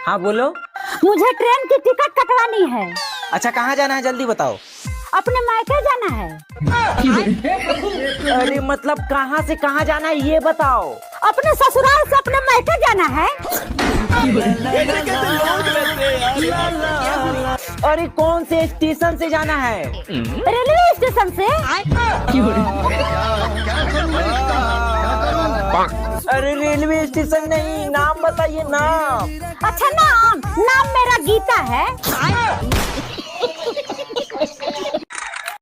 हाँ बोलो। मुझे ट्रेन की टिकट कटवानी है। अच्छा कहाँ जाना है जल्दी बताओ। अपने मायके जाना है। अरे मतलब कहाँ से कहाँ जाना है ये बताओ। अपने ससुराल से अपने मायके जाना है। अरे कौन से स्टेशन से जाना है। रेलवे स्टेशन से। अरे रेलवे स्टेशन नहीं, नाम बताइए नाम। अच्छा नाम मेरा गीता है।